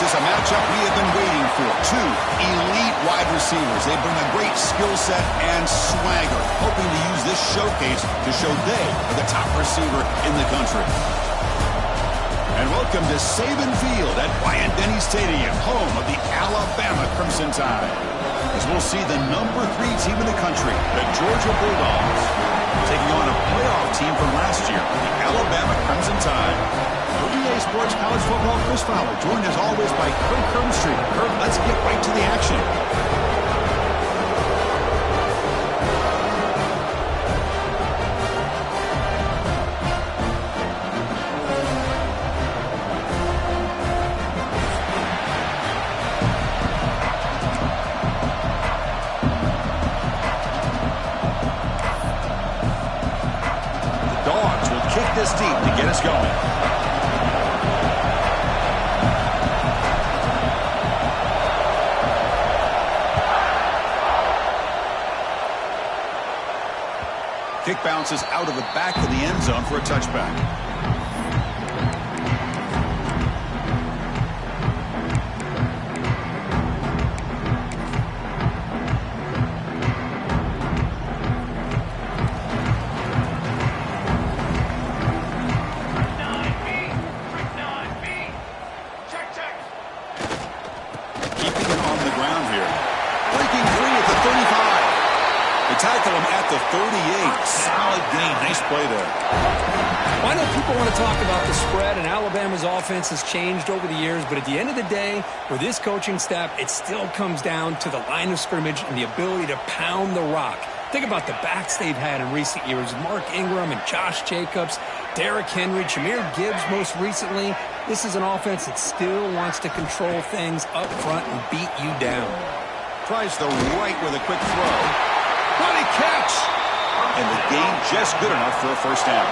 is a matchup we have been waiting for. Two elite wide receivers. They bring a great skill set and swagger, hoping to use this showcase to show they are the top receiver in the country. And welcome to Saban Field at Bryant-Denny Stadium, home of the Alabama Crimson Tide. As we'll see the number 3 team in the country, the Georgia Bulldogs, taking on a playoff team from last year, the Alabama Crimson Tide. EA Sports College Football, Chris Fowler, joined as always by Kurt Kirkstreet. Kurt, let's get right to the action. The Dogs will kick this deep to get us going. Kick bounces out of the back of the end zone for a touchback. Keeping it on the ground here. Breaking free at the 35. They tackle him at the 38. Solid gain. Nice play there. Well, I know people want to talk about the spread, and Alabama's offense has changed over the years, but at the end of the day, for this coaching staff, it still comes down to the line of scrimmage and the ability to pound the rock. Think about the backs they've had in recent years. Mark Ingram and Josh Jacobs, Derrick Henry, Jahmyr Gibbs most recently. This is an offense that still wants to control things up front and beat you down. Tries the right with a quick throw. What a catch! And the gain just good enough for a first down.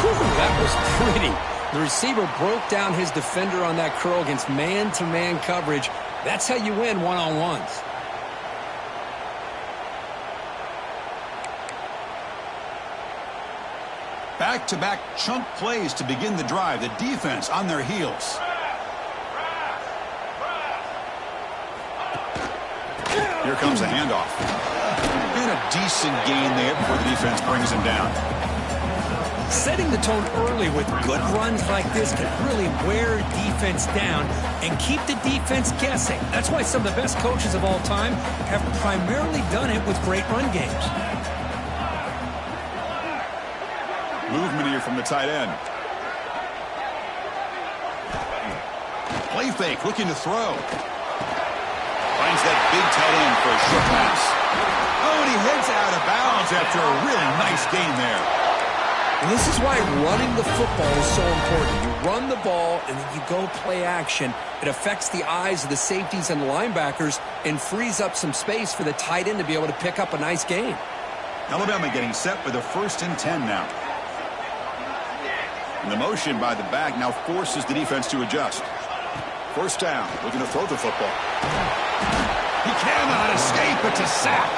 Whew, that was pretty. The receiver broke down his defender on that curl against man-to-man coverage. That's how you win one-on-ones. Back-to-back chunk plays to begin the drive. The defense on their heels. Here comes a handoff. And a decent gain there before the defense brings him down. Setting the tone early with good runs like this can really wear defense down and keep the defense guessing. That's why some of the best coaches of all time have primarily done it with great run games. Movement here from the tight end. Play fake, looking to throw. Finds that big tight end for a short pass. Oh, and he heads out of bounds after a really nice gain there. And this is why running the football is so important. You run the ball and then you go play action. It affects the eyes of the safeties and the linebackers and frees up some space for the tight end to be able to pick up a nice gain. Alabama getting set with a 1st and 10 now. And the motion by the back now forces the defense to adjust. First down, looking to throw the football. He cannot escape. It's a sack.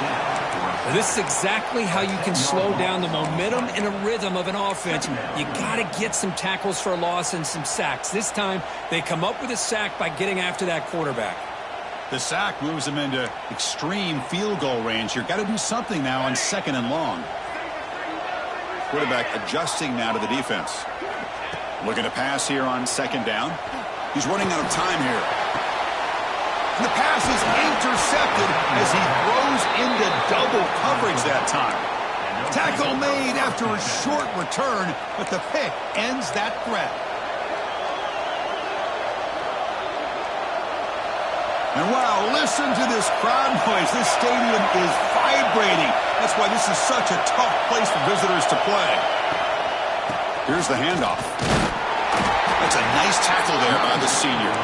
Well, this is exactly how you can slow down the momentum and a rhythm of an offense. You got to get some tackles for a loss and some sacks. This time, they come up with a sack by getting after that quarterback. The sack moves them into extreme field goal range. You've got to do something now on 2nd and long. Quarterback adjusting now to the defense. Looking to pass here on 2nd down. He's running out of time here. And the pass is intercepted as he throws into double coverage that time. Tackle made after a short return, but the pick ends that threat. And wow, listen to this crowd noise. This stadium is vibrating. That's why this is such a tough place for visitors to play. Here's the handoff. That's a nice tackle there by the senior.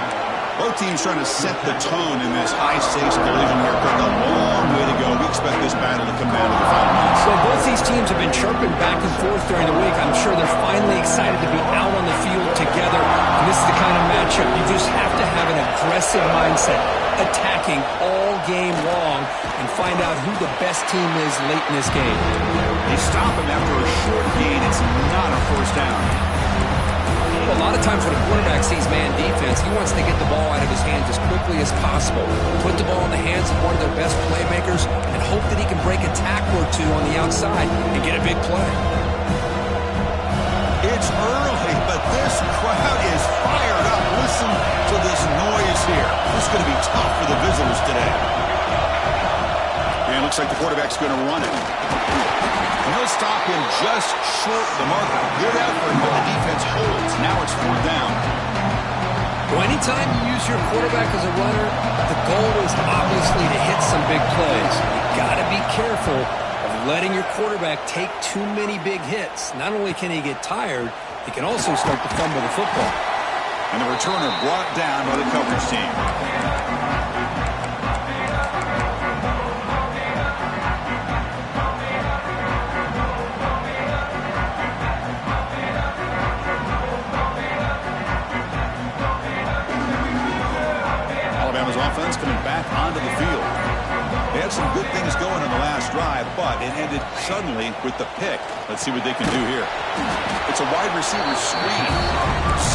Both teams trying to set the tone in this high-stakes collision here. Got a long way to go. We expect this battle to come down to the final minutes. So both these teams have been chirping back and forth during the week. I'm sure they're finally excited to be out on the field together. And this is the kind of matchup you just have to have an aggressive mindset, attacking all game long, and find out who the best team is late in this game. They stop him after a short gain. It's not a first down. A lot of times when a quarterback's sees man defense, he wants to get the ball out of his hands as quickly as possible, put the ball in the hands of one of their best playmakers, and hope that he can break a tackle or two on the outside and get a big play. It's early, but this crowd is fired up. Listen to this noise here. This is going to be tough for the visitors today. And it looks like the quarterback's going to run it. And he'll stop him just short of the marker. Good effort, but the defense holds. Now it's 4th down. Well, anytime you use your quarterback as a runner, the goal is obviously to hit some big plays. You got to be careful of letting your quarterback take too many big hits. Not only can he get tired, he can also start to fumble the football. And the returner brought down by the coverage team. Alabama's offense coming back onto the field. They had some good things going on the last drive, but it ended suddenly with the pick. Let's see what they can do here. It's a wide receiver screen.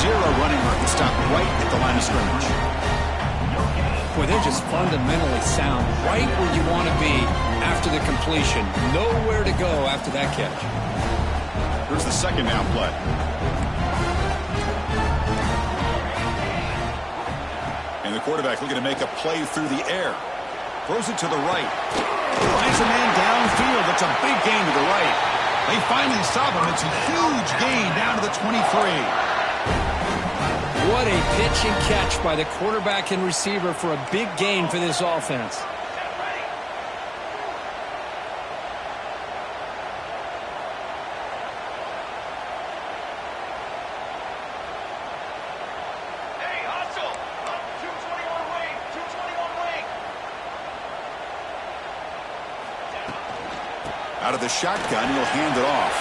Zero running room. Stop right at the line of scrimmage. Boy, they're just fundamentally sound. Right where you want to be after the completion. Nowhere to go after that catch. Here's the 2nd down play. And the quarterback looking to make a play through the air. Throws it to the right. Finds a man downfield. It's a big gain to the right. They finally stop him. It's a huge gain down to the 23. What a pitch and catch by the quarterback and receiver for a big gain for this offense. Out of the shotgun, he'll hand it off.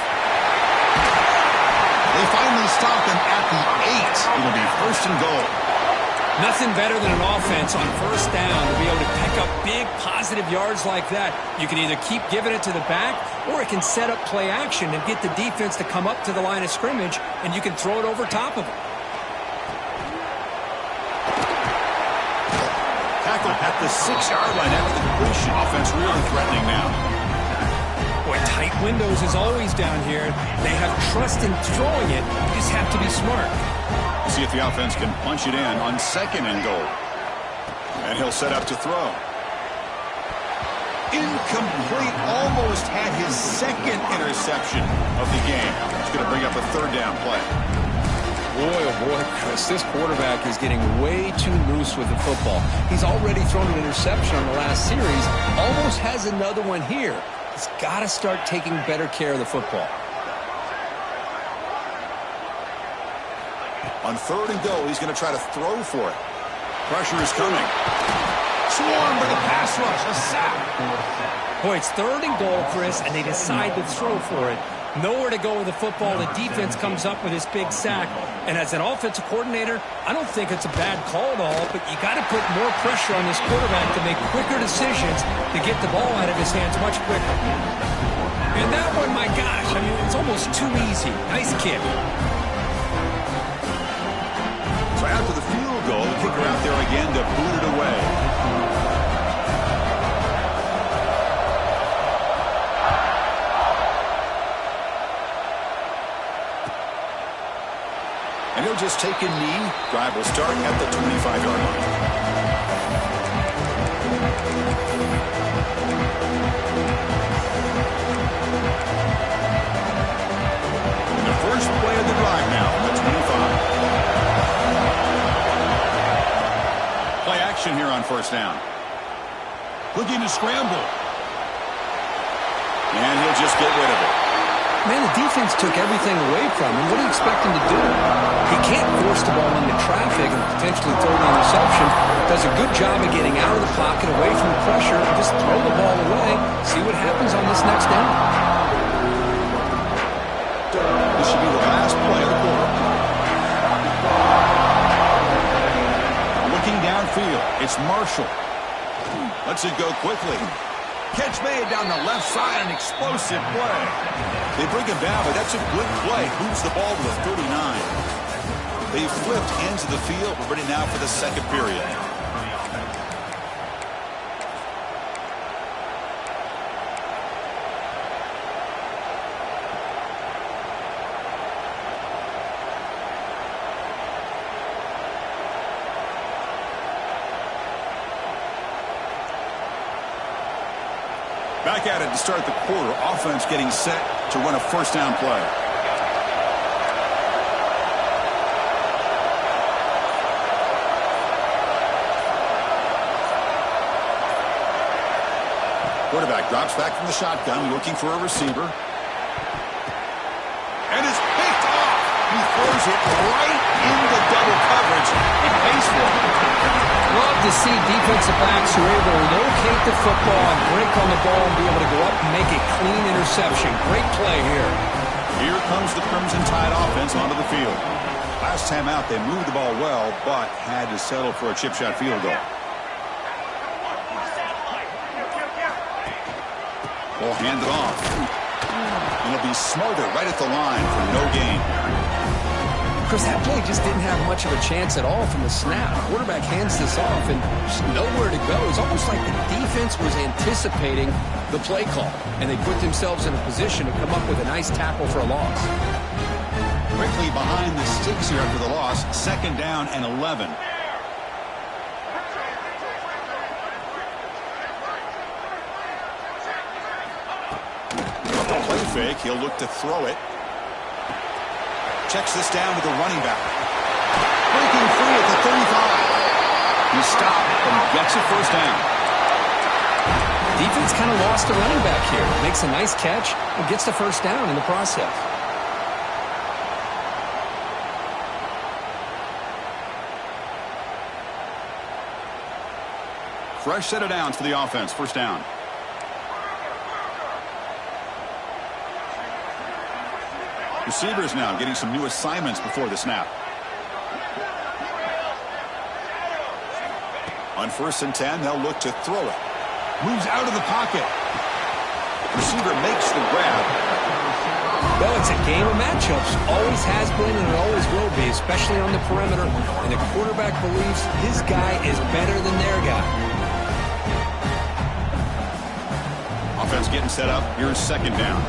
They finally stop him at the 8. It'll be 1st and goal. Nothing better than an offense on 1st down to be able to pick up big positive yards like that. You can either keep giving it to the back, or it can set up play action and get the defense to come up to the line of scrimmage, and you can throw it over top of it. Tackle at the 6-yard line after the completion. Offense really threatening now. Boy, tight windows is always down here. They have trust in throwing it. You just have to be smart. See if the offense can punch it in on 2nd and goal. And he'll set up to throw. Incomplete. Almost had his 2nd interception of the game. It's going to bring up a 3rd down play. Boy, oh boy, Chris, this quarterback is getting way too loose with the football. He's already thrown an interception on the last series. Almost has another one here. He's got to start taking better care of the football. On 3rd and goal, he's going to try to throw for it. Pressure is coming. Swarmed by the pass rush. A sack. Boy, it's 3rd and goal, Chris, and they decide to throw for it. Nowhere to go with the football. The defense comes up with this big sack. And as an offensive coordinator, I don't think it's a bad call at all, but you got to put more pressure on this quarterback to make quicker decisions to get the ball out of his hands much quicker. And that one, my gosh, I mean, it's almost too easy. Nice kick. So after the field goal, the kicker out there again to boot it away. And he'll just take a knee. Drive will start at the 25-yard line. And the first play of the drive now on the 25. Play action here on 1st down. Looking to scramble. And he'll just get rid of it. Man, the defense took everything away from him. What do you expect him to do? He can't force the ball into traffic and potentially throw an interception. Does a good job of getting out of the pocket, away from the pressure, and just throw the ball away. See what happens on this next down. This should be the last play of the quarter. Looking downfield, it's Marshall. Lets it go quickly. Catch made down the left side, an explosive play. They bring him down, but that's a good play. Moves the ball to the 39. They flipped into the field. We're ready now for the second period. Back at it to start the quarter. Offense getting set to run a first down play. Quarterback drops back from the shotgun, looking for a receiver. And it's picked off. He throws it right into double coverage. It pays for it. Love to see defensive backs who are able to locate the football and break on the ball and be able to go up and make a clean interception. Great play here. Here comes the Crimson Tide offense onto the field. Last time out, they moved the ball well, but had to settle for a chip shot field goal. Ball handed off. And it'll be Smarter right at the line for no gain. Chris, that play just didn't have much of a chance at all from the snap. Quarterback hands this off and just nowhere to go. It's almost like the defense was anticipating the play call, and they put themselves in a position to come up with a nice tackle for a loss. Quickly behind the sticks here after the loss. Second down and 11. Play fake. He'll look to throw it. Checks this down to the running back. Breaking free at the 35. He stopped and gets a first down. Defense kind of lost a running back here. Makes a nice catch and gets the first down in the process. Fresh set of downs for the offense. First down. Receivers now getting some new assignments before the snap. On 1st and 10, they'll look to throw it. Moves out of the pocket. Receiver makes the grab. Well, it's a game of matchups. Always has been and it always will be, especially on the perimeter. And the quarterback believes his guy is better than their guy. Offense getting set up. Here's second down.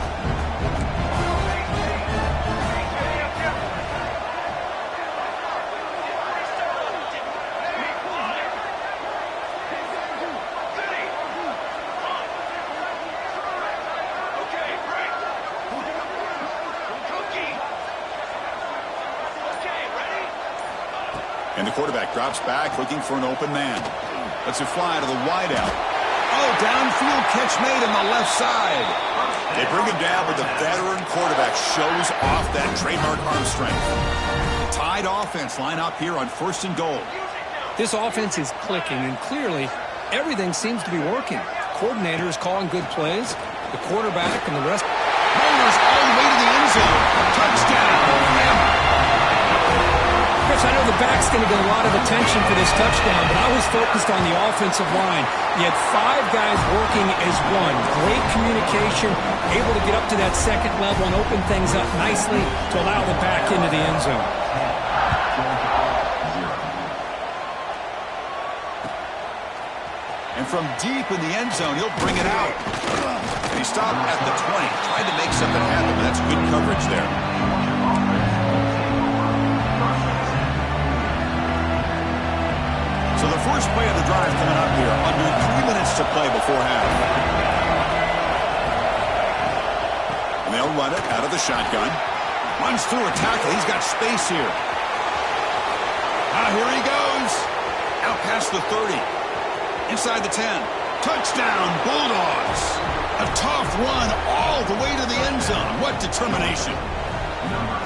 And the quarterback drops back, looking for an open man. Lets it fly to the wideout. Oh, downfield catch made on the left side. They bring him down, but the veteran quarterback shows off that trademark arm strength. The Tide offense line up here on 1st and goal. This offense is clicking, and clearly everything seems to be working. The coordinator is calling good plays. The quarterback and the rest. Runners all the way to the end zone. Touchdown, Bama. Chris, I know the back's going to get a lot of attention for this touchdown, but I was focused on the offensive line. You had 5 guys working as one. Great communication, able to get up to that second level and open things up nicely to allow the back into the end zone. And from deep in the end zone, he'll bring it out. And he stopped at the 20, trying to make something happen, but that's good coverage there. So the first play of the drive coming up here, under 3 minutes to play before half. And they'll run it out of the shotgun. Runs through a tackle. He's got space here. Here he goes. Out past the 30. Inside the 10. Touchdown, Bulldogs. A tough run all the way to the end zone. What determination.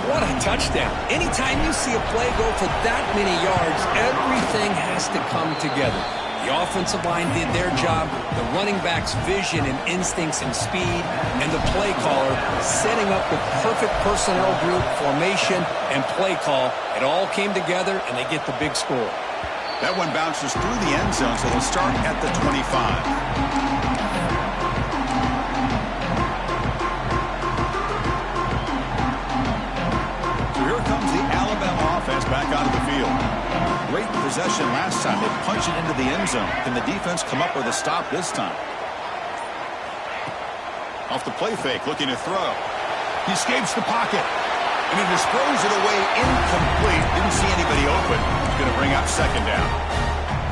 What a touchdown. Anytime you see a play go for that many yards, everything has to come together. The offensive line did their job, the running back's vision and instincts and speed, and the play caller setting up the perfect personnel group, formation, and play call. It all came together, and they get the big score. That one bounces through the end zone, so they'll start at the 25. back onto the field. Great possession last time. They punch it into the end zone. Can the defense come up with a stop this time? Off the play fake, looking to throw. He escapes the pocket. And he just throws it away incomplete. Didn't see anybody open. He's going to bring up second down.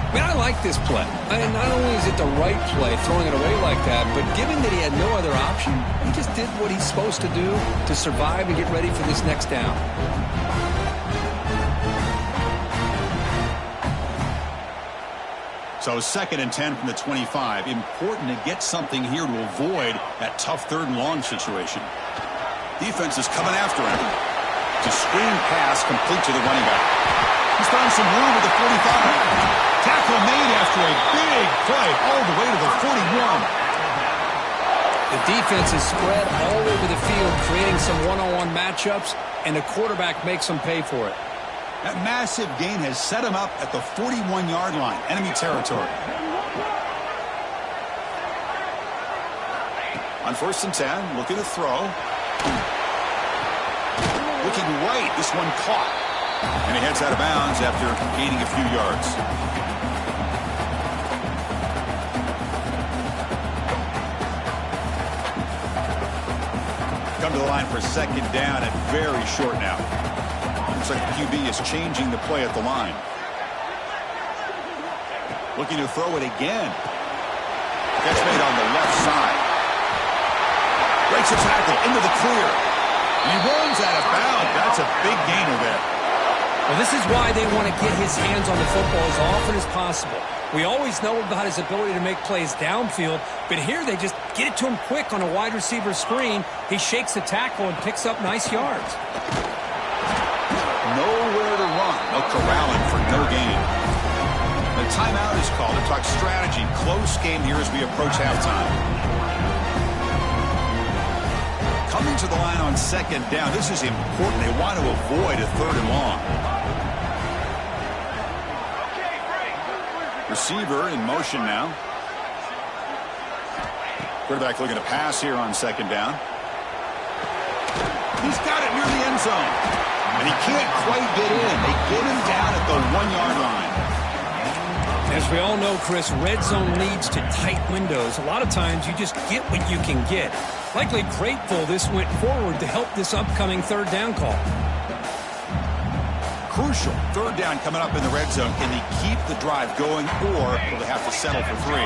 I mean, I like this play. And not only is it the right play, throwing it away like that, but given that he had no other option, he just did what he's supposed to do to survive and get ready for this next down. So 2nd and 10 from the 25. Important to get something here to avoid that tough 3rd and long situation. Defense is coming after him. It's a screen pass complete to the running back. He's found some room at the 45. Tackle made after a big play all the way to the 41. The defense is spread all over the field, creating some one-on-one matchups, and the quarterback makes them pay for it. That massive gain has set him up at the 41-yard line, enemy territory. On 1st and 10, looking to throw. Looking right, this one caught. And he heads out of bounds after gaining a few yards. Come to the line for 2nd down and very short now. Looks like the QB is changing the play at the line. Looking to throw it again. Catch made on the left side. Breaks a tackle into the clear. And he runs out of bounds. That's a big gainer there. Well, this is why they want to get his hands on the football as often as possible. We always know about his ability to make plays downfield, but here they just get it to him quick on a wide receiver screen. He shakes the tackle and picks up nice yards. Nowhere to run. No corralling for no gain. The timeout is called to talk strategy. Close game here as we approach halftime. Coming to the line on 2nd down. This is important. They want to avoid a 3rd and long. Receiver in motion now. Quarterback looking to pass here on 2nd down. He's got it near the end zone. And he can't quite get in. They get him down at the 1-yard line. As we all know, Chris, red zone leads to tight windows. A lot of times you just get what you can get. Likely grateful this went forward to help this upcoming 3rd down call. Crucial 3rd down coming up in the red zone. Can they keep the drive going, or will they have to settle for 3?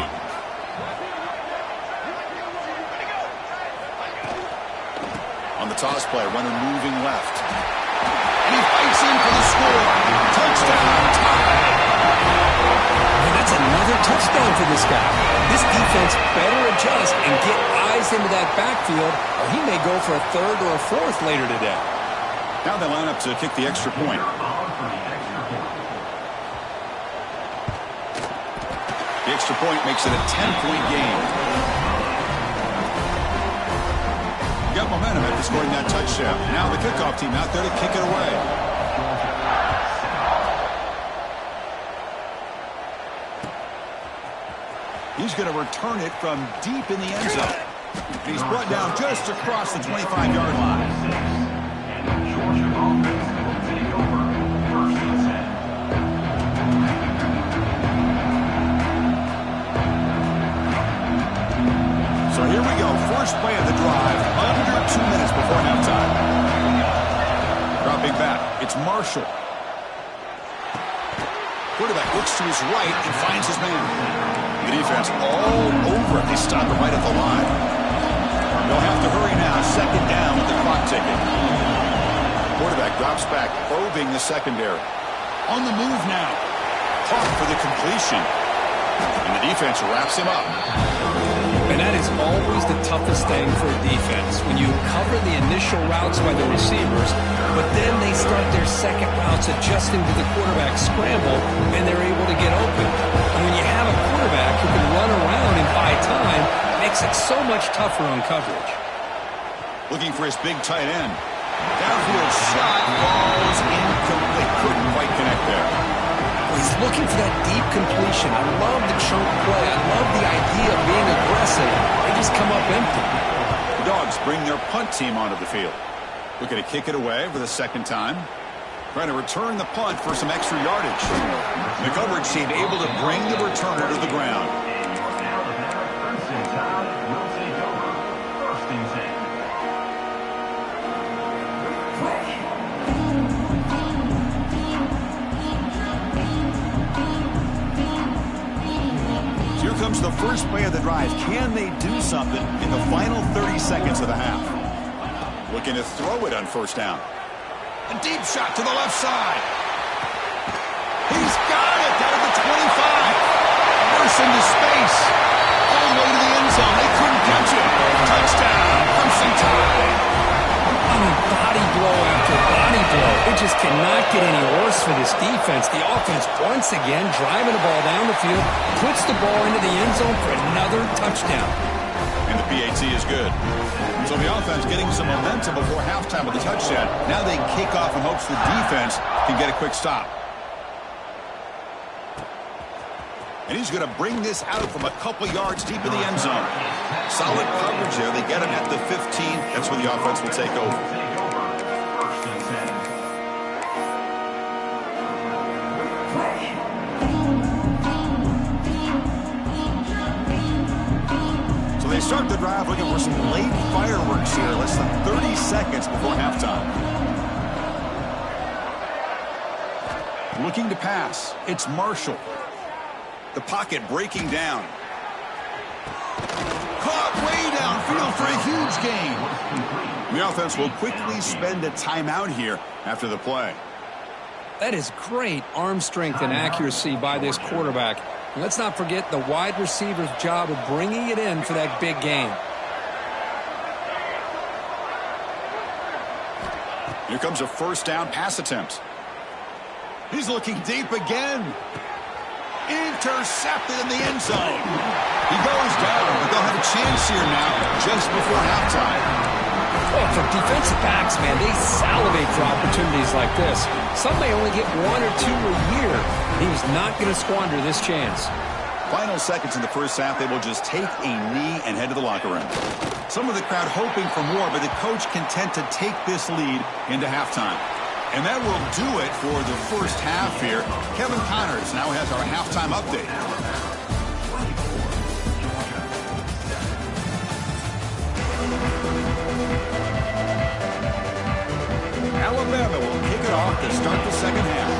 On the toss play, runner moving left. And he fights in for the score. Touchdown, tie. And that's another touchdown for this guy. This defense better adjust and get eyes into that backfield, or he may go for a 3rd or a 4th later today. Now they line up to kick the extra point. The extra point makes it a 10-point game. Got momentum after scoring that touchdown. Now the kickoff team out there to kick it away. He's going to return it from deep in the end zone. He's brought down just across the 25-yard line. So here we go. First play of the drive. Under 2 minutes before halftime. Dropping back. It's Marshall. Quarterback looks to his right and finds his man. The defense all over it. They stop him right at the line. They'll have to hurry now. 2nd down with the clock ticking. Quarterback drops back, probing the secondary. On the move now. Caught for the completion. And the defense wraps him up. And that is always the toughest thing for a defense, when you cover the initial routes by the receivers, but then they start their second routes adjusting to the quarterback scramble, and they're able to get open. And when you have a quarterback who can run around and buy time, it makes it so much tougher on coverage. Looking for his big tight end. Downfield shot falls incomplete. Couldn't quite connect there. He's looking for that deep completion. I love the chunk play. I love the idea of being aggressive. They just come up empty. The Dogs bring their punt team onto the field. Looking to kick it away for the 2nd time. Trying to return the punt for some extra yardage. The coverage team able to bring the returner to the ground. Here comes the first play of the drive. Can they do something in the final 30 seconds of the half? Looking to throw it on first down. A deep shot to the left side. He's got it down at the 25. Burst into space. All the way to the end zone. They couldn't catch it. Touchdown. Crimson Tide. I mean, body blow after body blow. It just cannot get any worse for this defense. The offense, once again, driving the ball down the field, puts the ball into the end zone for another touchdown. And the PAT is good. So the offense getting some momentum before halftime with the touchdown. Now they kick off in hopes the defense can get a quick stop. And he's going to bring this out from a couple yards deep in the end zone. Solid coverage there. They get him at the 15. That's where the offense will take over. They start the drive looking for some late fireworks here, less than 30 seconds before halftime. Looking to pass. It's Marshall. The pocket breaking down. Caught way downfield for a huge gain. The offense will quickly spend a timeout here after the play. That is great arm strength and accuracy by this quarterback. And let's not forget the wide receiver's job of bringing it in for that big game. Here comes a first down pass attempt. He's looking deep again. Intercepted in the end zone. He goes down, but they'll have a chance here now just before halftime. Well, for defensive backs, man, they salivate for opportunities like this. Some may only get one or two a year. He was not going to squander this chance. Final seconds in the first half, they will just take a knee and head to the locker room. Some of the crowd hoping for more, but the coach content to take this lead into halftime. And that will do it for the first half here. Kevin Connors now has our halftime update. Alabama will kick it off to start the second half.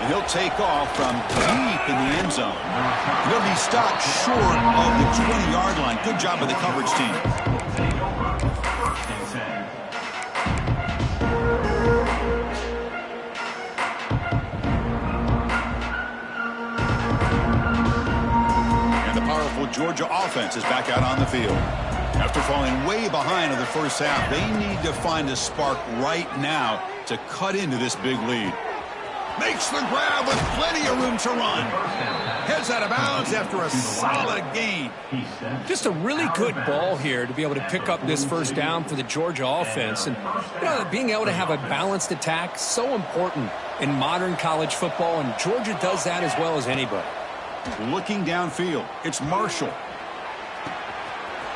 And he'll take off from deep in the end zone. He'll be stopped short of the 20-yard line. Good job by the coverage team. Georgia offense is back out on the field. After falling way behind in the first half, they need to find a spark right now to cut into this big lead. Makes the grab with plenty of room to run. Heads out of bounds after a solid gain. Just a really good ball here to be able to pick up this first down for the Georgia offense. And, you know, being able to have a balanced attack, so important in modern college football, and Georgia does that as well as anybody. Looking downfield, it's Marshall.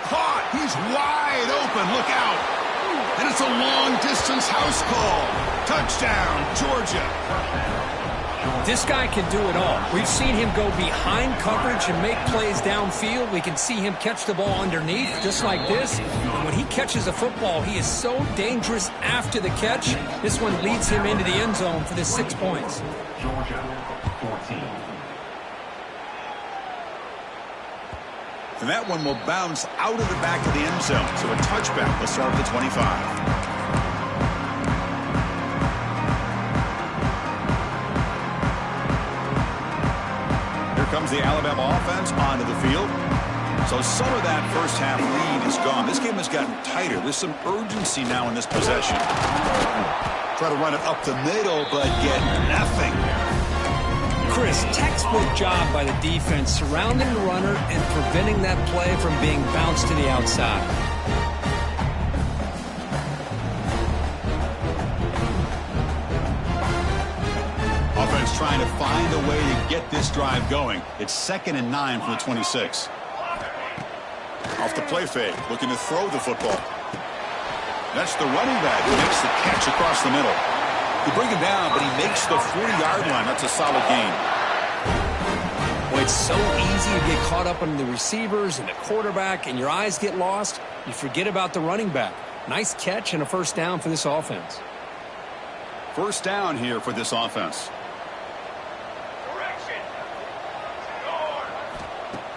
Caught! He's wide open. Look out! And it's a long-distance house call. Touchdown, Georgia. This guy can do it all. We've seen him go behind coverage and make plays downfield. We can see him catch the ball underneath, just like this. And when he catches a football, he is so dangerous after the catch. This one leads him into the end zone for the 6 points. Georgia, 14. And that one will bounce out of the back of the end zone. So a touchback will start at the 25. Here comes the Alabama offense onto the field. So some of that first half lead is gone. This game has gotten tighter. There's some urgency now in this possession. Try to run it up the middle, but get nothing. Chris, textbook job by the defense surrounding the runner and preventing that play from being bounced to the outside. Offense trying to find a way to get this drive going. It's 2nd and 9 from the 26. Off the play fake, looking to throw the football. That's the running back who makes the catch across the middle. You bring him down, but he makes the 40-yard line. That's a solid gain. Well, it's so easy to get caught up on the receivers and the quarterback, and your eyes get lost. You forget about the running back. Nice catch and a first down for this offense. First down here for this offense.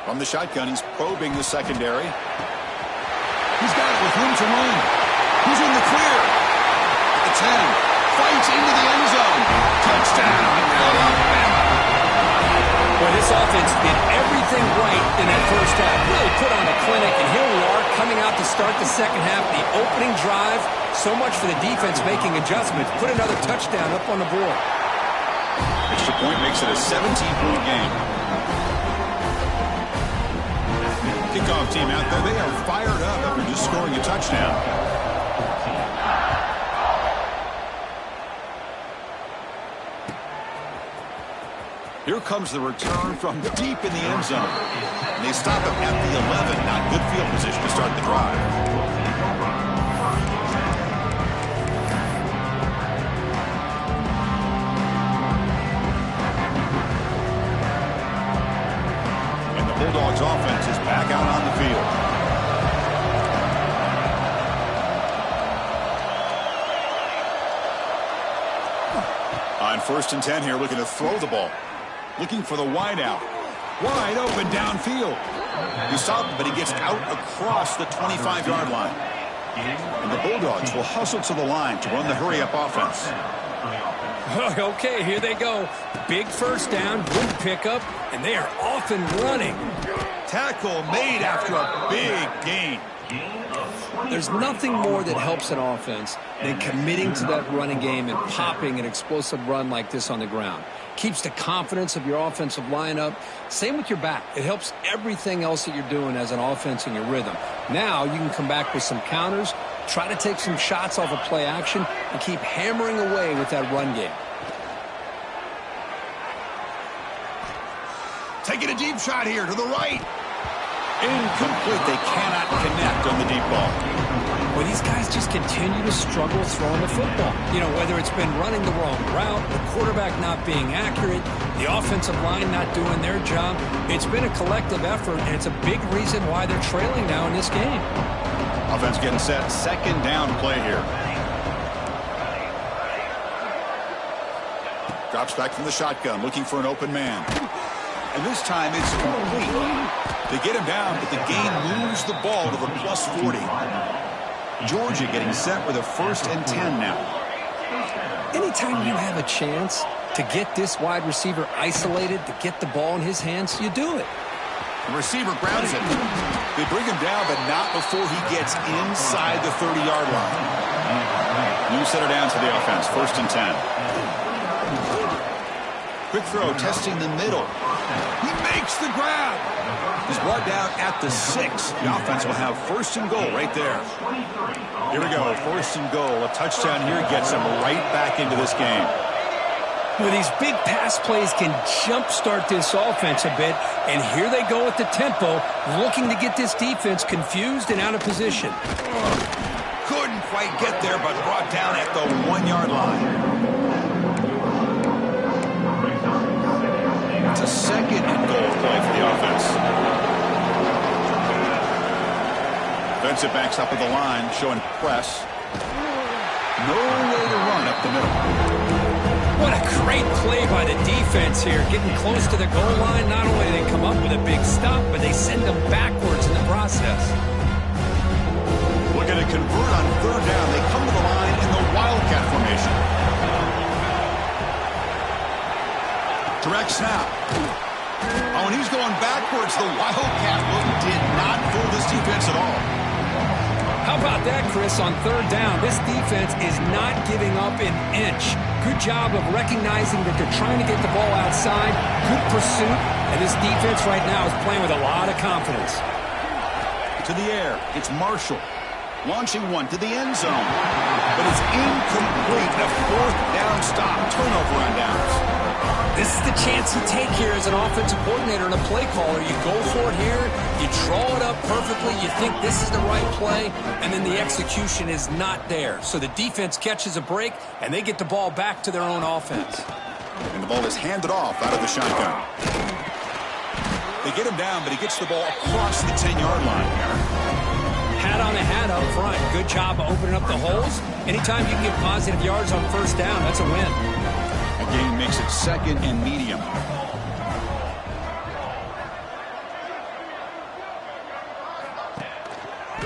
From the shotgun, he's probing the secondary. He's got it with room to run. He's in the clear. At the 10. Fights into the end zone. Touchdown, Alabama. Well, this offense did everything right in that first half. Really put on a clinic, and here we are coming out to start the second half. The opening drive, so much for the defense making adjustments. Put another touchdown up on the board. Extra point makes it a 17-point game. Kickoff team out there, they are fired up after just scoring a touchdown. Here comes the return from deep in the end zone. And they stop him at the 11. Not good field position to start the drive. And the Bulldogs offense is back out on the field. On 1st and 10 here, looking to throw the ball. Looking for the wide out. Wide open downfield. He stopped, but he gets out across the 25-yard line. And the Bulldogs will hustle to the line to run the hurry-up offense. Okay, here they go. Big first down, good pickup, and they are off and running. Tackle made after a big gain. There's nothing more that helps an offense than committing to that running game and popping an explosive run like this on the ground. Keeps the confidence of your offensive lineup. Same with your back. It helps everything else that you're doing as an offense in your rhythm. Now you can come back with some counters, try to take some shots off of play action, and keep hammering away with that run game. Taking a deep shot here to the right. Incomplete. They cannot connect on the deep ball. Well, these guys just continue to struggle throwing the football. You know, whether it's been running the wrong route, the quarterback not being accurate, the offensive line not doing their job. It's been a collective effort, and it's a big reason why they're trailing now in this game. Offense getting set. Second down play here. Drops back from the shotgun, looking for an open man. And this time it's complete. They get him down, but the gain moves the ball to the plus 40. Georgia getting set with a 1st and 10 now. Anytime you have a chance to get this wide receiver isolated, to get the ball in his hands, you do it. The receiver grabs it. They bring him down, but not before he gets inside the 30-yard line. New setter down to the offense, 1st and 10. Quick throw, testing the middle. He makes the grab. He's brought down at the 6. The offense will have 1st and goal right there. Here we go, 1st and goal. A touchdown here gets them right back into this game. Well, these big pass plays can jumpstart this offense a bit, and here they go at the tempo, looking to get this defense confused and out of position. Couldn't quite get there, but brought down at the 1-yard line. It's a 2nd and goal play for the offense. Defensive backs up at the line, showing press. No way to run up the middle. What a great play by the defense here. Getting close to the goal line, not only do they come up with a big stop, but they send them backwards in the process. Looking to convert on 3rd down. They come to the line in the Wildcat formation. Direct snap. Oh, and he's going backwards. The Wildcat look did not fool this defense at all. How about that, Chris, on 3rd down? This defense is not giving up an inch. Good job of recognizing that they're trying to get the ball outside. Good pursuit. And this defense right now is playing with a lot of confidence. To the air. It's Marshall. Launching one to the end zone. But it's incomplete. A 4th down stop. Turnover on downs. This is the chance you take here as an offensive coordinator and a play caller. You go for it here, you draw it up perfectly, you think this is the right play, and then the execution is not there. So the defense catches a break, and they get the ball back to their own offense. And the ball is handed off out of the shotgun. They get him down, but he gets the ball across the 10-yard line here. Hat on a hat up front. Good job of opening up the holes. Anytime you can get positive yards on first down, that's a win. That gain makes it second and medium.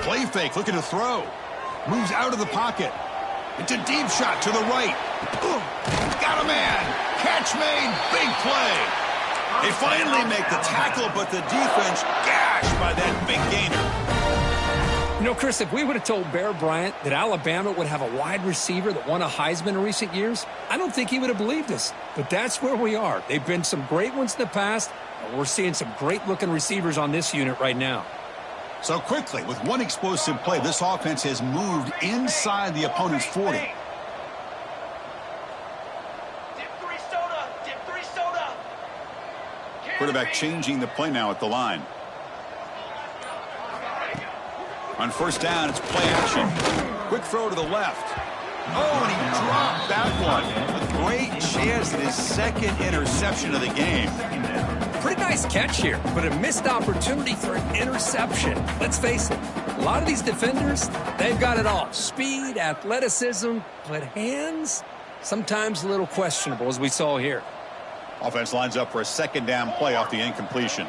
Play fake, looking to throw. Moves out of the pocket. It's a deep shot to the right. Ooh, got a man. Catch made. Big play. They finally make the tackle, but the defense gashed by that big gainer. You know, Chris, if we would have told Bear Bryant that Alabama would have a wide receiver that won a Heisman in recent years, I don't think he would have believed us. But that's where we are. They've been some great ones in the past, and we're seeing some great-looking receivers on this unit right now. So quickly, with one explosive play, this offense has moved inside the opponent's 40. Dip three soda. Dip three soda. Quarterback changing the play now at the line. On first down, it's play action. Quick throw to the left. Oh, and he dropped that one. A great chance at his second interception of the game. Pretty nice catch here, but a missed opportunity for an interception. Let's face it, a lot of these defenders, they've got it all. Speed, athleticism, but hands, sometimes a little questionable, as we saw here. Offense lines up for a second down play off the incompletion.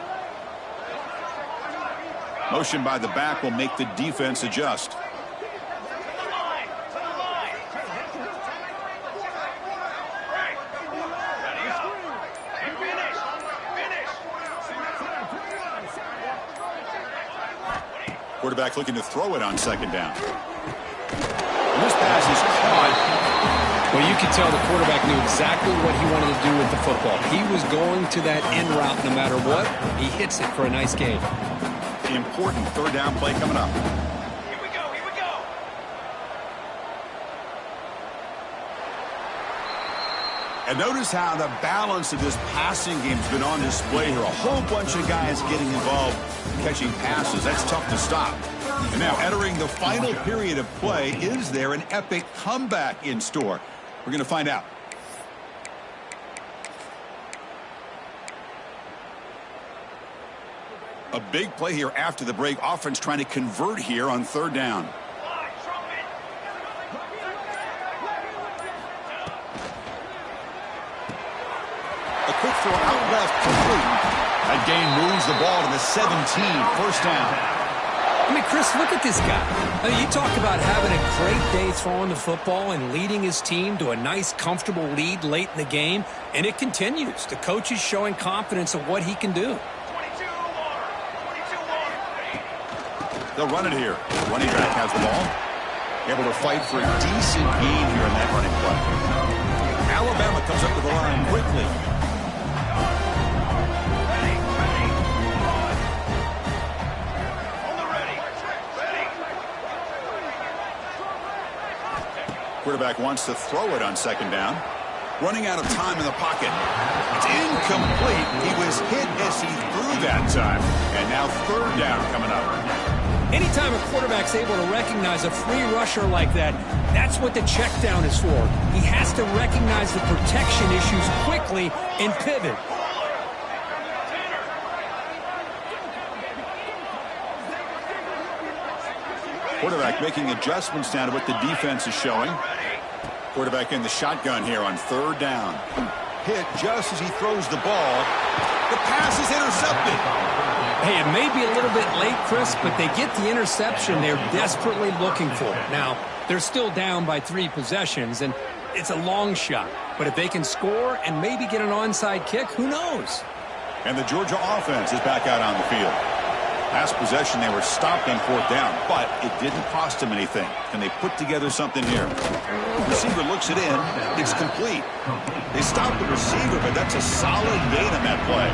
Motion by the back will make the defense adjust. Quarterback looking to throw it on second down. And this pass is caught. Well, you could tell the quarterback knew exactly what he wanted to do with the football. He was going to that in route no matter what. He hits it for a nice gain. Important third down play coming up. Here we go. Here we go. And notice how the balance of this passing game has been on display here. A whole bunch of guys getting involved catching passes. That's tough to stop. And now entering the final period of play, is there an epic comeback in store? We're going to find out. A big play here after the break. Offense trying to convert here on third down. A quick throw out left, complete. That gain moves the ball to the 17, first down. I mean, Chris, look at this guy. I mean, you talk about having a great day throwing the football and leading his team to a nice, comfortable lead late in the game, and it continues. The coach is showing confidence of what he can do. They'll run it here. Running back has the ball. Able to fight for a decent gain here in that running play. Alabama comes up to the line quickly. Quarterback wants to throw it on second down. Running out of time in the pocket. It's incomplete. He was hit as he threw that time. And now third down coming up. Anytime a quarterback's able to recognize a free rusher like that, that's what the check down is for. He has to recognize the protection issues quickly and pivot. Quarterback making adjustments now to what the defense is showing. Quarterback in the shotgun here on third down. Hit just as he throws the ball. The pass is intercepted. Hey, it may be a little bit late, Chris, but they get the interception they're desperately looking for. Now, they're still down by 3 possessions, and it's a long shot. But if they can score and maybe get an onside kick, who knows? And the Georgia offense is back out on the field. Last possession, they were stopped on fourth down, but it didn't cost them anything. And they put together something here. The receiver looks it in. It's complete. They stopped the receiver, but that's a solid gain on that play.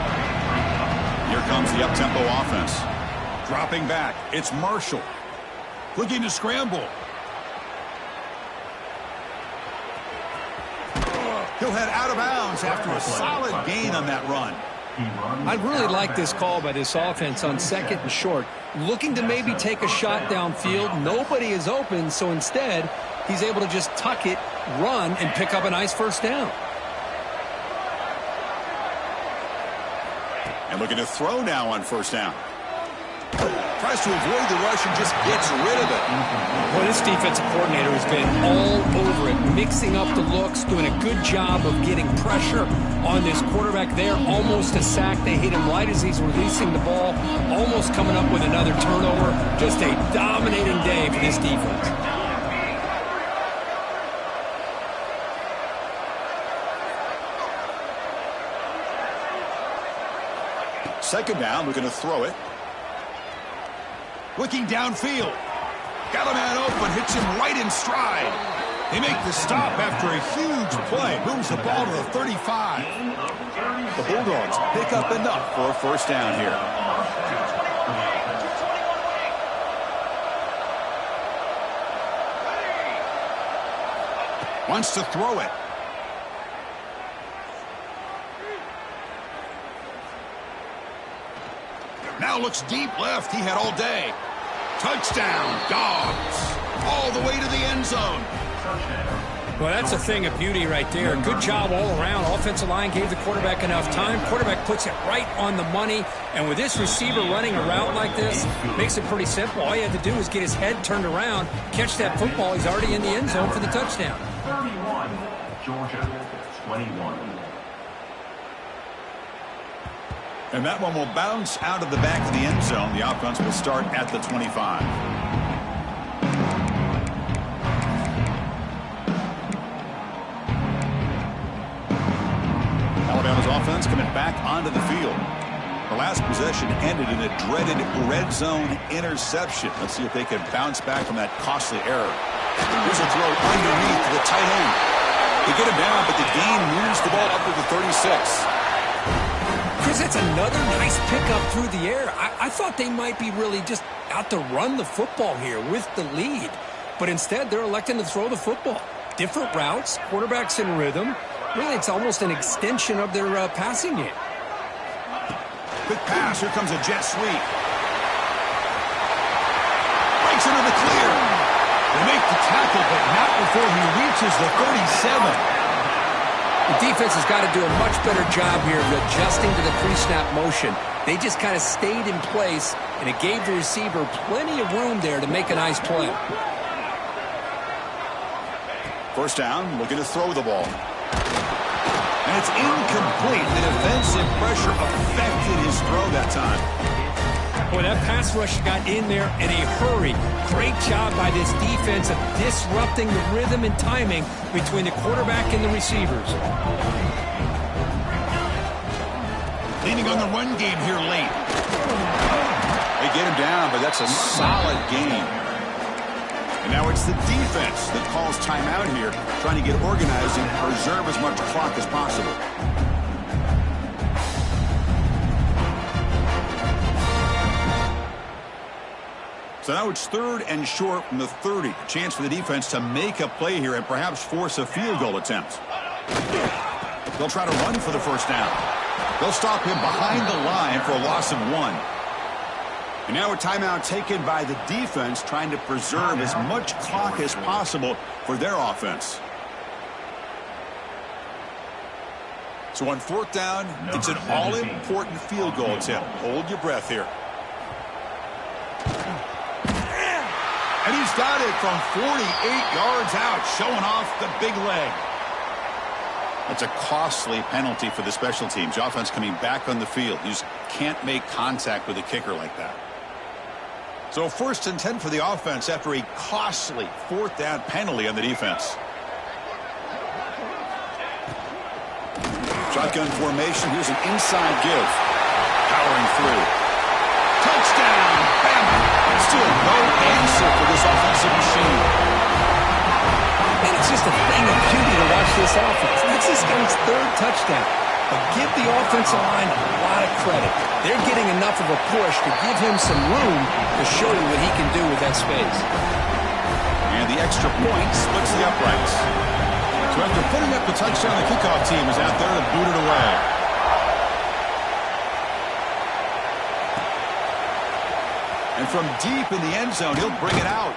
Here comes the up-tempo offense. Dropping back. It's Marshall. Looking to scramble. He'll head out of bounds after a solid gain on that run. I really like this call by this offense on 2nd and short. Looking to maybe take a shot downfield. Nobody is open, so instead, he's able to just tuck it, run, and pick up a nice first down. And looking to throw now on 1st down. Tries to avoid the rush and just gets rid of it. Well, this defensive coordinator has been all over it, mixing up the looks, doing a good job of getting pressure on this quarterback there. Almost a sack. They hit him right as he's releasing the ball, almost coming up with another turnover. Just a dominating day for this defense. Second down, looking to throw it. Looking downfield. Got a man open, hits him right in stride. They make the stop after a huge play. Moves the ball to the 35. The Bulldogs pick up enough for a 1st down here. Wants to throw it. Now looks deep left. He had all day. Touchdown, Dogs. All the way to the end zone. Well, that's a thing of beauty right there. Good job all around. Offensive line gave the quarterback enough time. Quarterback puts it right on the money. And with this receiver running a route like this, makes it pretty simple. All you have to do is get his head turned around, catch that football. He's already in the end zone for the touchdown. 31, Georgia, 21. And that one will bounce out of the back of the end zone. The offense will start at the 25. Alabama's offense coming back onto the field. The last possession ended in a dreaded red zone interception. Let's see if they can bounce back from that costly error. Here's a throw underneath to the tight end. They get him down, but the gain moves the ball up to the 36. Chris, that's another nice pickup through the air. I thought they might be really just out to run the football here with the lead. But instead, they're electing to throw the football. Different routes, quarterbacks in rhythm. Really, it's almost an extension of their passing game. Quick pass. Here comes a jet sweep. Breaks into the clear. They make the tackle, but not before he reaches the 37. The defense has got to do a much better job here of adjusting to the pre-snap motion. They just kind of stayed in place, and it gave the receiver plenty of room there to make a nice play. 1st down, looking to throw the ball. And it's incomplete. The defensive pressure affected his throw that time. Boy, that pass rush got in there in a hurry. Great job by this defense of disrupting the rhythm and timing between the quarterback and the receivers. Leaning on the run game here late. They get him down, but that's a solid game. And now it's the defense that calls timeout here, trying to get organized and preserve as much clock as possible. So now it's 3rd and short from the 30. A chance for the defense to make a play here and perhaps force a field goal attempt. They'll try to run for the 1st down. They'll stop him behind the line for a loss of 1. And now a timeout taken by the defense, trying to preserve as much clock as possible for their offense. So on 4th down, it's an all-important field goal attempt. Hold your breath here. And he's got it from 48 yards out, showing off the big leg. That's a costly penalty for the special teams. Offense coming back on the field. You just can't make contact with a kicker like that. So 1st and 10 for the offense after a costly 4th down penalty on the defense. Shotgun formation. Here's an inside give. Powering through. Touchdown, Bama. Still no answer for this offensive machine. And it's just a thing of beauty to watch this offense. That's this guy's 3rd touchdown. But give the offensive line a lot of credit. They're getting enough of a push to give him some room to show you what he can do with that space. And the extra point splits the uprights. So after putting up the touchdown, the kickoff team is out there to boot it away. And from deep in the end zone, he'll bring it out.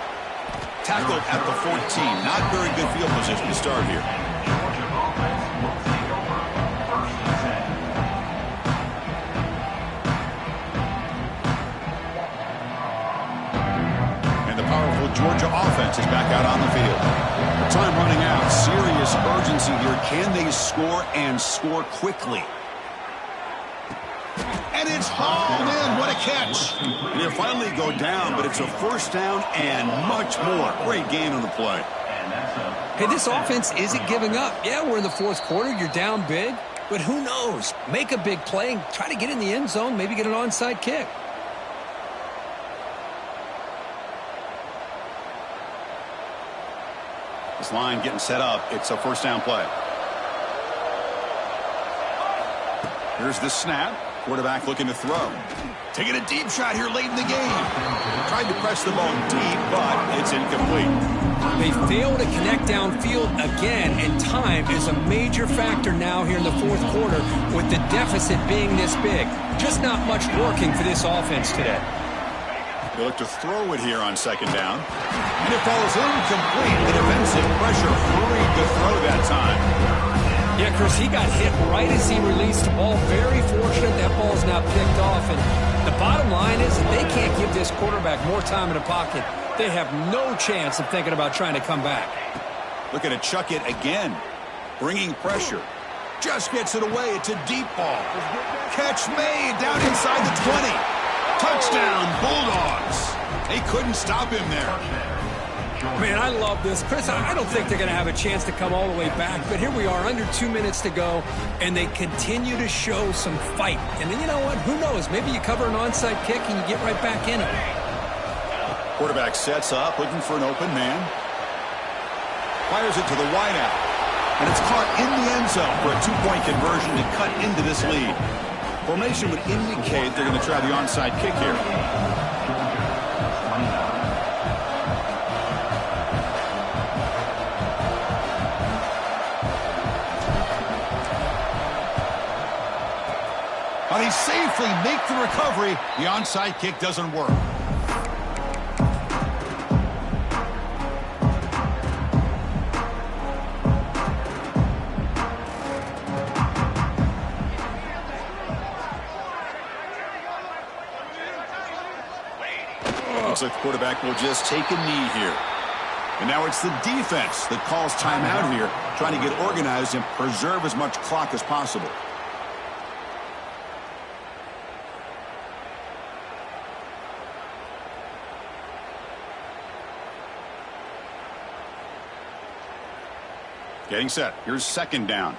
Tackled at the 14. Not very good field position to start here. Georgia offense will take over. First and 10. And the powerful Georgia offense is back out on the field. The time running out. Serious urgency here. Can they score and score quickly? And it's hauled in. What a catch. And he'll finally go down, but it's a first down and much more. Great gain on the play. Hey, this offense isn't giving up. Yeah, we're in the fourth quarter. You're down big. But who knows? Make a big play and try to get in the end zone. Maybe get an onside kick. This line getting set up. It's a first down play. Here's the snap. Quarterback looking to throw. Taking a deep shot here late in the game. Tried to press the ball deep, but it's incomplete. They fail to connect downfield again, and time is a major factor now here in the fourth quarter with the deficit being this big. Just not much working for this offense today. They look to throw it here on second down. And it falls incomplete. The defensive pressure hurried to throw that time. Yeah, Chris, he got hit right as he released the ball. Very fortunate that ball is now picked off. And the bottom line is that they can't give this quarterback more time in the pocket. They have no chance of thinking about trying to come back. Looking to chuck it again. Bringing pressure. Just gets it away. It's a deep ball. Catch made down inside the 20. Touchdown, Bulldogs. They couldn't stop him there. Man, I love this. Chris, I don't think they're going to have a chance to come all the way back, but here we are, under 2 minutes to go, and they continue to show some fight. And then you know what? Who knows? Maybe you cover an onside kick and you get right back in it. Quarterback sets up, looking for an open man. Fires it to the wideout. And it's caught in the end zone for a two-point conversion to cut into this lead. Formation would indicate they're going to try the onside kick here. But they safely make the recovery. The onside kick doesn't work. Looks like the quarterback will just take a knee here. And now it's the defense that calls timeout here, trying to get organized and preserve as much clock as possible. Getting set. Here's second down.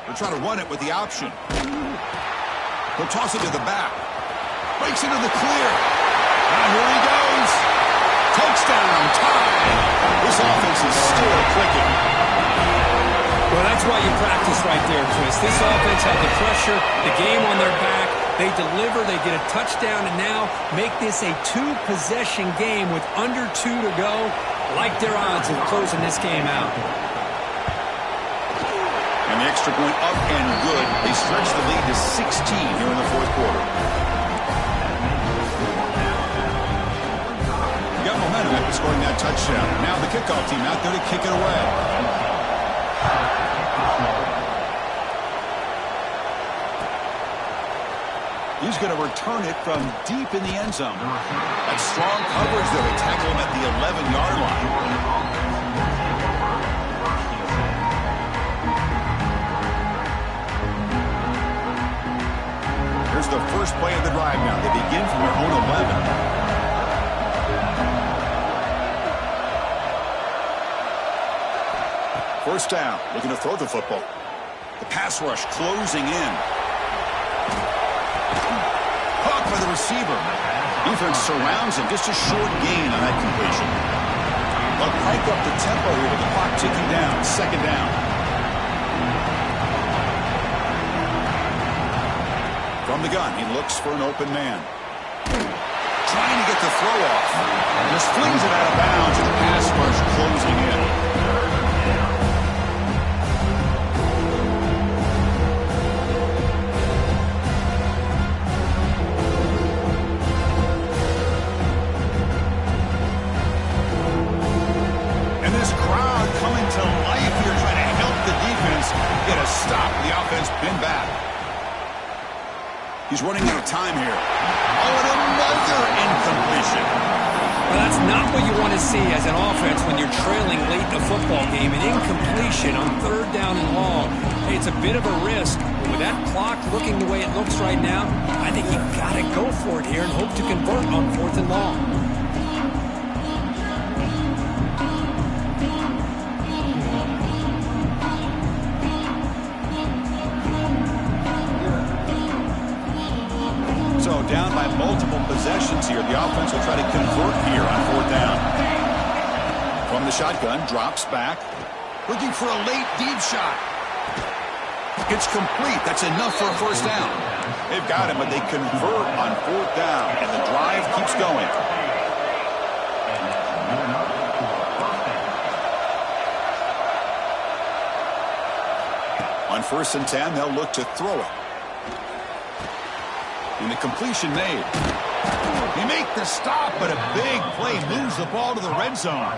They're trying to run it with the option. He'll toss it to the back. Breaks into the clear. And here he goes. Touchdown. Tie. This offense is still clicking. Well, that's why you practice right there, Chris. This offense had the pressure, the game on their back. They deliver, they get a touchdown, and now make this a two-possession game with under 2 to go. Like their odds of closing this game out. And the extra point up and good. They stretch the lead to 16 here in the fourth quarter. You got momentum after scoring that touchdown. Now the kickoff team out there to kick it away. He's going to return it from deep in the end zone. That strong coverage, though. They tackle him at the 11-yard line. Here's the first play of the drive now. They begin from their own 11. First down, looking to throw the football. The pass rush closing in. Caught by the receiver. Defense surrounds him. Just a short gain on that completion. They'll crank up the tempo here with the clock ticking down. Second down. From the gun, he looks for an open man. Trying to get the the throw off. Just flings it out of bounds, and the pass rush closing in. And this crowd coming to life here, trying to help the defense get a stop. The offense pinned back. He's running out of time here. Oh, and another incompletion. Well, that's not what you want to see as an offense when you're trailing late in a football game. An incompletion on 3rd down and long. Hey, it's a bit of a risk. But with that clock looking the way it looks right now, I think you've got to go for it here and hope to convert on 4th and long. So down by multiple possessions here. The offense will try to convert here on 4th down. From the shotgun, drops back. Looking for a late deep shot. It's complete. That's enough for a 1st down. They've got him, but they convert on 4th down. And the drive keeps going. On 1st and 10, they'll look to throw it. And the completion made. He make the stop, but a big play moves the ball to the red zone.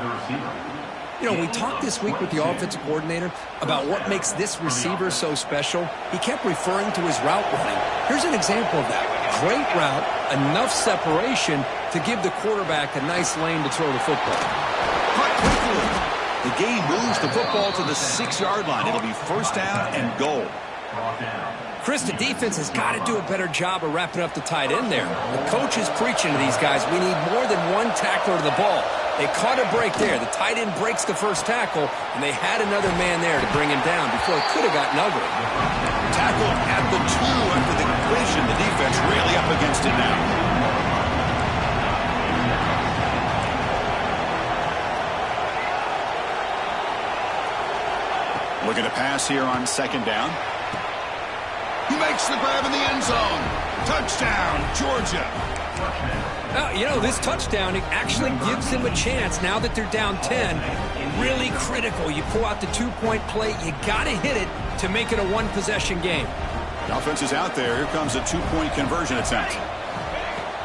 You know, we talked this week with the offensive coordinator about what makes this receiver so special. He kept referring to his route running. Here's an example of that. Great route, enough separation to give the quarterback a nice lane to throw the football. Cut quickly. The game moves the football to the 6-yard line. It'll be 1st down and goal. Chris, the defense has got to do a better job of wrapping up the tight end there. The coach is preaching to these guys, we need more than one tackler to the ball. They caught a break there. The tight end breaks the first tackle, and they had another man there to bring him down before it could have gotten ugly. Tackle at the 2 after the completion. The defense really up against it now. Looking to pass here on 2nd down. He makes the grab in the end zone. Touchdown, Georgia. You know, this touchdown actually gives him a chance now that they're down 10. Really critical. You pull out the 2-point play. You got to hit it to make it a 1-possession game. The offense is out there. Here comes a 2-point conversion attempt.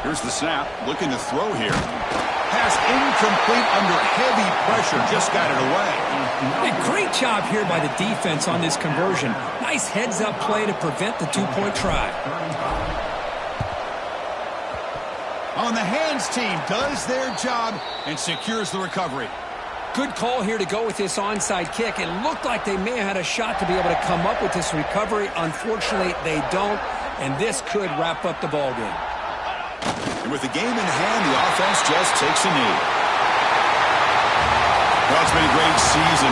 Here's the snap. Looking to throw here. Pass incomplete under heavy pressure. Just got it away. A great job here by the defense on this conversion. Nice heads-up play to prevent the 2-point try. On the hands team does their job and secures the recovery. Good call here to go with this onside kick. It looked like they may have had a shot to be able to come up with this recovery. Unfortunately, they don't, and this could wrap up the ball game. And with the game in hand, the offense just takes a knee. Well, it's been a great season